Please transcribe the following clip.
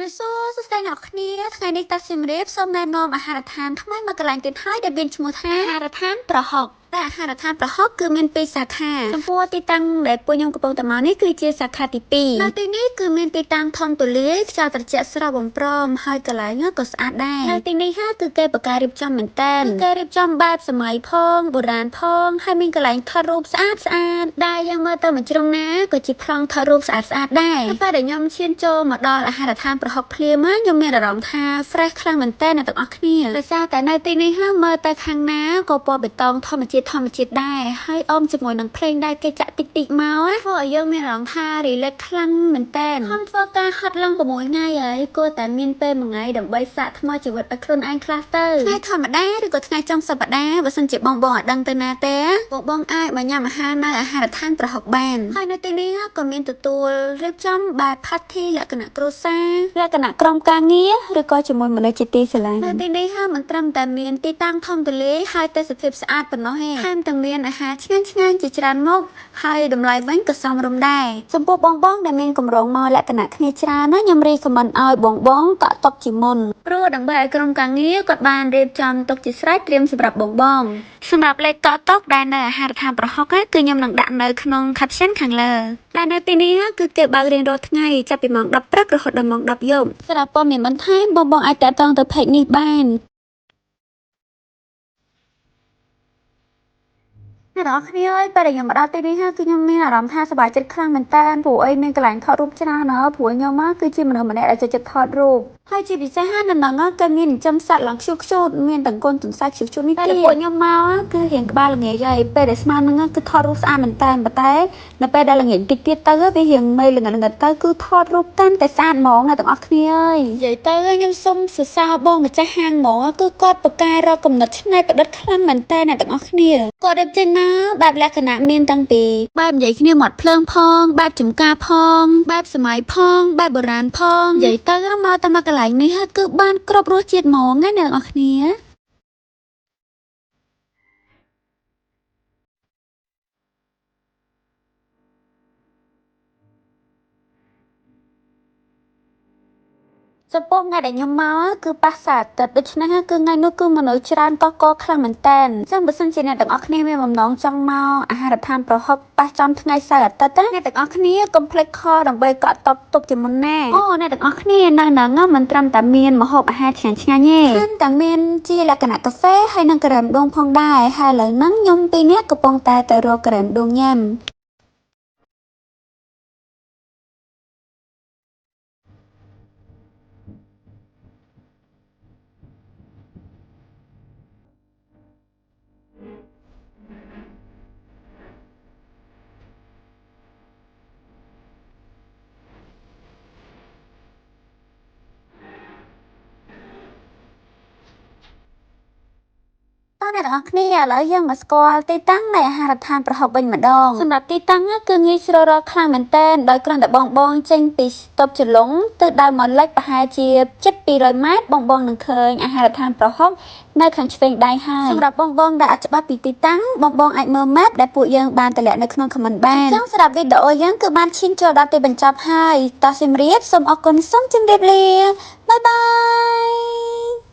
វាសួរសួស្តីអ្នកគ្នាថ្ងៃនេះតាស៊ីមរៀបសូមណែនាំអាហារដ្ឋានថ្មីមួយកន្លែងទៀតហើយដែលមានឈ្មោះថាអាហារដ្ឋានប្រហុកតែអាហារដ្ឋានប្រហុកគឺមាន2សាខាចំពោះទីតាំងដែលពួកខ្ញុំកំពុងតែមកនេះគឺជាសាខាទី2នៅទីនេះគឺមានទីតាំងធំទូលាយខ្យល់ត្រជាក់ស្រស់បំព្រមហើយកន្លែងក៏ស្អាតដែរនៅទីនេះគឺគេបកការរៀបចំមែនតើគេរៀបចំបែបសម័យផងបុរាណផងហើយមានកន្លែងថតរូបស្អាតដែលយើងមើលទៅមិនជ្រុងណាក៏ជាប្លង់ថតរូបស្អាតដែរតែពេលដែលខ្ញុំឈានចូលមកដល់អាហារដ្ឋានប្រហុកភ្លាមខ្ញុំមានអារម្មណ៍ថា fresh ខ្លាំងមែនតើអ្នកទាំងអស់គ្នាដោយសារតែនៅទីនេះមើលទៅខាងណាក៏ពណ៌បេតុងធម្មជាតិដែរហើយអមជាមួយនឹងភ្លេងដែលគេចាក់តិចមកធ្វើឲ្យយើងមានអារម្មណ៍ថា relax ខ្លាំងមែនតើខ្ញុំធ្វើការហត់ឡើង6ថ្ងៃហើយគួរតែមានពេលមួយថ្ងៃដើម្បីសាកថ្មជីវិតឲ្យខ្លួនឯងខ្លះទៅថ្ងៃធម្មតាឬក៏ថ្ងៃចុងសប្តាហ៍បើសិនជាបងអត់ដឹងទៅណាទេបងអាចមកញ៉ាំអាហារនៅអាហារដ្ឋានប្រហុកបានហើយនៅទីនេះក៏មានទទួលរៀបចំបែប party លក្ខណៈគ្រួសារលក្ខណៈក្រុមការងារឬក៏ជាមួយមនុស្សជាទីស្រឡាញ់នៅទីនេះមិនត្រឹមតែមានទីតាំងធំទូលាយហើយទេសភាពស្អាតប៉ុណ្ណោះទេថែមទាំងមានអាហារឆ្ងាញ់ជាច្រើនមុខហើយតម្លៃវិញក៏សមរម្យដែរចំពោះបងដែលមានកម្រងមកលក្ខណៈគ្នាច្រើនណាខ្ញុំរីកមិនឲ្យបងកក់តុកជាមុនព្រោះដើម្បីឲ្យក្រុមការងារគាត់បានរៀបចំតុកជាស្រេចត្រៀមសម្រាប់បងសម្រាប់លេខកក់តុកដែលនៅអាហារដ្ឋានប្រហុកគឺខ្ញុំនឹងដាក់នៅក្នុង caption ខាងលើដែលនៅទីនេះគឺគេបើករៀងរាល់ថ្ងៃចាប់ពីម៉ោង10ព្រឹករហូតដល់ម៉ោង10យប់សម្រាប់ព័ត៌មានបន្ថែមបងអាចតាក់ទងទៅ page នេះបានអ្នកនរគ្នាអើយពេលដែលខ្ញុំមកដល់ទីនេះគឺខ្ញុំមានអារម្មណ៍ថាសប្បាយចិត្តខ្លាំងមែនតើព្រោះអីមានកន្លែងថតរូបច្រើនណាស់ព្រោះខ្ញុំគឺជាមនុស្សម្នាក់ដែលចូលចិត្តថតរូបហើយជាពិសេសនៅហ្នឹងក៏មានចិញ្ចឹមសត្វឡើងខ្ជូតមានទាំងកូនទន្សាយខ្ជូតនេះទៀតពួកខ្ញុំមកគឺរៀងក្បាលល្ងាចហើយពេលដែលស្មានហ្នឹងគឺថតរូបស្អាតមែនតើប៉ុន្តែនៅពេលដែលល្ងាចតិចទៀតទៅវារៀងមេល្ងឹតទៅគឺថតរូបកាន់តែស្អាតហ្មងអ្នកទាំងអស់គ្នាអើយនិយាយទៅខ្ញុំសូមសរសើរបងម្ចាស់ហាងហ្មងគឺគាត់បកកែរកកំណត់ច្នៃប្រឌិតខ្លាំងមែនតើអ្នកទាំងអស់គ្នាគាត់រៀបចេញមកបែបលក្ខណៈមានតាំងពីបែបនិយាយគ្នាមាត់ភ្លើងផងបែបចំការផងបែបសម័យផងបែបបុរាណផងនិយាយទៅមកតែមកកន្លែងនេះគឺបានគ្រប់រសជាតិហ្មងណាអ្នកទាំងអស់គ្នាចំពោះថ្ងៃដែលខ្ញុំមកគឺប៉ះសៅរ៍អាទិត្យដូច្នេះគឺថ្ងៃនោះគឺមនុស្សច្រើនកកខ្លាំងមែនតើអញ្ចឹងបើសិនជាអ្នកទាំងអស់គ្នាមានបំណងចង់មកអាហារដ្ឋានប្រហុកប៉ះចំថ្ងៃសៅរ៍អាទិត្យអ្នកទាំងអស់គ្នាកុំភ្លេចខលដើម្បីកក់តុបទុកជាមុនណាអូអ្នកទាំងអស់គ្នានៅហ្នឹងមិនត្រឹមតែមានម្ហូបអាហារឆ្ងាញ់ទេតែមានជាលក្ខណៈកាហ្វេហើយនិងក្រែមដួងផងដែរហើយឥឡូវហ្នឹងខ្ញុំពីរនាក់កំពុងតែទៅរកក្រែមដួងញ៉ាំតើអ្នកទាំងអស់គ្នាឥឡូវយើងមកស្គាល់ទីតាំងនៃអាហារដ្ឋានប្រហុកវិញម្ដងសម្រាប់ទីតាំងគឺងាយស្រួលរកខ្លាំងមែនទែនដោយគ្រាន់តែបងចេញពីស្តុបចលុងទៅដល់មាត់លិចប្រហែលជាជិត200ម៉ែត្របងនឹងឃើញអាហារដ្ឋានប្រហុកនៅខាងឆ្វេងដៃហើយសម្រាប់បងដែលអត់ច្បាស់ពីទីតាំងបងអាចមើល map ដែលពួកយើងបានតម្លាក់នៅក្នុង comment បានអញ្ចឹងសម្រាប់វីដេអូយើងគឺបានឈានចូលដល់ទីបញ្ចប់ហើយតោះសូមជម្រាបសូមអរគុណសូមជម្រាបលាបាយបាយ